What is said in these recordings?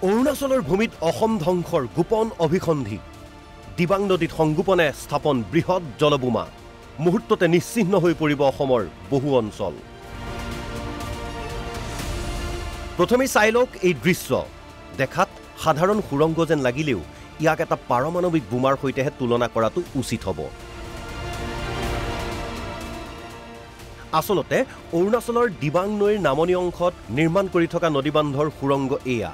অৰুণাচলৰ ভূমিত অসম ধ্বংসৰ গোপন অভিসন্ধি দিবাং নদীত সংগোপনে স্থাপন বৃহৎ জলবোমা মুহূৰ্ততে নিশ্চিহ্ন হৈ পৰিব অসমৰ বহু অঞ্চল প্ৰথমে চাই লওক এই দৃশ্য দেখাত সাধাৰণ সুৰংগ যেন লাগিলেও ইয়াক এটা পাৰমাণৱিক বোমাৰ সৈতেহে তুলনা কৰাটো উচিত হ'ব আসলতে অৰুণাচলৰ দিবাং নৈৰ নামনি অংশত নিৰ্মাণ কৰি থকা নদীবান্ধৰ সুৰংগ এয়া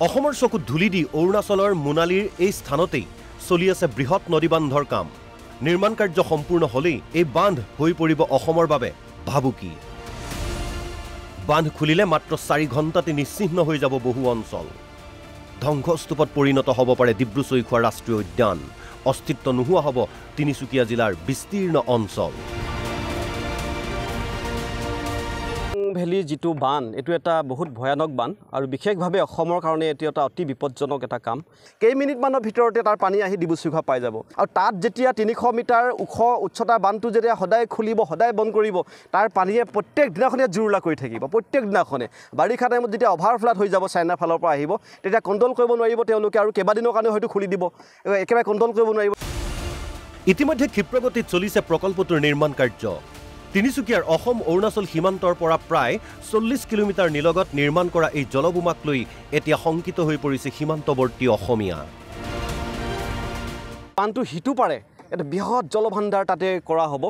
অসমৰ চকুত ধুলি দি অৰুণাচলৰ মোনালীৰ এই স্থানতেই চলি আছে বৃহৎ নদীবান্ধৰ কাম নিৰ্মাণ কাৰ্য সম্পূৰ্ণ হলেই এই বান্ধ হৈ পৰিব অসমৰ বাবে ভাবুকি বান্ধ খুলিলে মাত্ৰ 4 ঘণ্টাতে নিশ্চিহ্ন হৈ যাব বহু অঞ্চল ধ্বংসস্তূপত পৰিণত হ'ব পাৰে ডিব্ৰুচৈখোৱা ৰাষ্ট্ৰীয় উদ্যান অস্তিত্ব নোহোৱা হ'ব তিনিচুকীয়া জিলাৰ বিস্তীৰ্ণ অঞ্চল ভেলি যেটো বান এটো এটা বহুত ভয়ানক বান আৰু বিশেষভাৱে অসমৰ কাৰণে এটো এটা অতি বিপজ্জনক এটা কাম কেই মিনিট মানৰ ভিতৰতে তাৰ পানী আহি ডিব্ৰুচৈখোৱা পাই যাব আৰু তাত যেতিয়া 300 মিটাৰ ওখ উচ্চতা বানটো যেতিয়া সদায় খুলিব সদায় বন্ধ কৰিব তাৰ পানীয়ে প্ৰত্যেক দিনাখনে জুৰুলা কৰি থাকিব প্ৰত্যেক দিনাখনে বাৰিষা টাইমত যেতিয়া অভাৰফ্লাড হৈ যাব চাইনা ফালৰ পৰা আহিব তেতিয়া কন্ট্ৰোল কৰিব নোৱাৰিব তেওঁলোকে আৰু কেইবাদিনৰ কাৰণে হয়তো খুলি দিব একেবাৰে কন্ট্ৰোল কৰিব নোৱাৰিব ইতিমধ্যে ক্ষিপ্ৰগতিত চলিছে প্ৰকল্পটোৰ নিৰ্মাণ কাৰ্য তিনিচুকীয়াৰ অসম অৰুণাচল সীমান্তৰ পৰা প্ৰায় 40 কিলোমিটাৰ নিলগত নিৰ্মাণ কৰা এই জলবোমাক লৈ এতিয়া শংকিত হৈ পৰিছে সীমান্তৱৰ্তী অসমীয়া বানটো হিটু পাৰে এটা বৃহৎ জলভাণ্ডাৰ তাতে কৰা হ'ব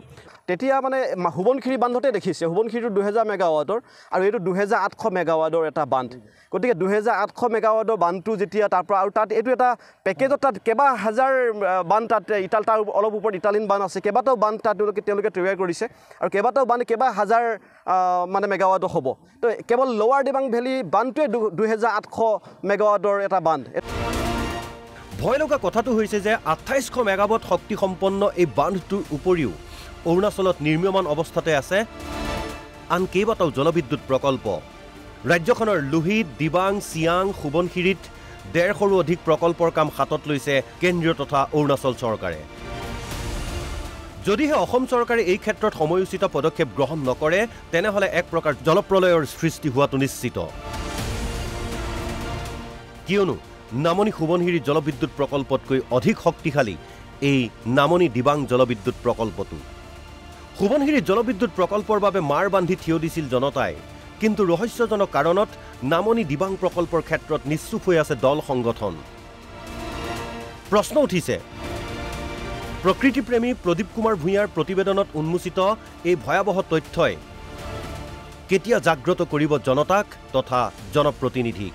তেতিয়া মানে হুবনখিৰি বান্ধতে দেখিছে হুবনখিৰিটো 2000 মেগাৱাটৰ আৰু এইটো 2800 মেগাৱাটৰ এটা বান্ধ গতিকে 2800 মেগাৱাটৰ বান্ধটো যেতিয়া তাৰ পৰা আৰু তাত এইটো এটা পেকেজত তাত কেবা হাজাৰ বান্ধ তাত ইটাল তাৰ অলপ ওপৰত ইটালিন বান্ধ আছে কেবাটাও বান্ধ তাত তেওঁলোকে তৈয়াৰ কৰিছে আৰু কেবাটাও বান্ধ কেবা হাজাৰ মানে মেগাৱাটৰ হ'ব তো কেৱল লোৱাৰ দিবাং ভেলি বান্ধটোৱে 2800 মেগাৱাটৰ এটা বান্ধ ভয় লগা কথাটো হৈছে যে 2800 মেগাৱাট শক্তি সম্পন্ন এই বান্ধটোৰ উপৰিও অৰুণাচলত নিৰ্মীয়মান অৱস্থাতে আছে আন কেইবাটাও জলবিদ্যুৎ প্ৰকল্প ৰাজ্যখনৰ লোহিত দিবাং চিয়াং সুবনখিৰিত 150ৰো অধিক প্ৰকল্পৰ কাম হাতত লৈছে কেন্দ্ৰীয় তথা অৰুণাচল চৰকাৰে যদিহে অসম চৰকাৰে এই ক্ষেত্ৰত সময়োচিত পদক্ষেপ গ্ৰহণ নকৰে তেনেহলে এক প্ৰকাৰ জলপ্ৰলয়ৰ সৃষ্টি হোৱাটো নিশ্চিত কিয়নো নামনি সুবনখিৰি জলবিদ্যুৎ প্ৰকল্পতকৈ অধিক শক্তিশালী এই নামনি দিবাং জলবিদ্যুৎ প্ৰকল্পটো সুবনখিৰি জলবিদ্যুৎ প্ৰকল্পৰ বাবে মাৰ বান্ধি থিয় দিছিল জনতাই কিন্তু ৰহস্যজনক কাৰণত নামনি দিবাং প্ৰকল্পৰ ক্ষেত্ৰত নিশ্চুপ হৈ আছে দল সংগঠন প্ৰশ্ন উঠিছে প্ৰকৃতিপ্ৰেমী প্ৰদীপ কুমাৰ ভূঞাৰ প্ৰতিবেদনত উন্মোচিত এই ভয়াৱহ তথ্যই কেতিয়া জাগ্ৰত কৰিব জনতাক তথা জনপ্ৰতিনিধিক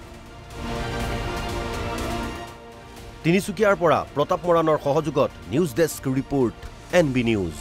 তিনিচুকীয়াৰ পৰা প্ৰতাপ মৰাণৰ সহযোগত news desk report NB news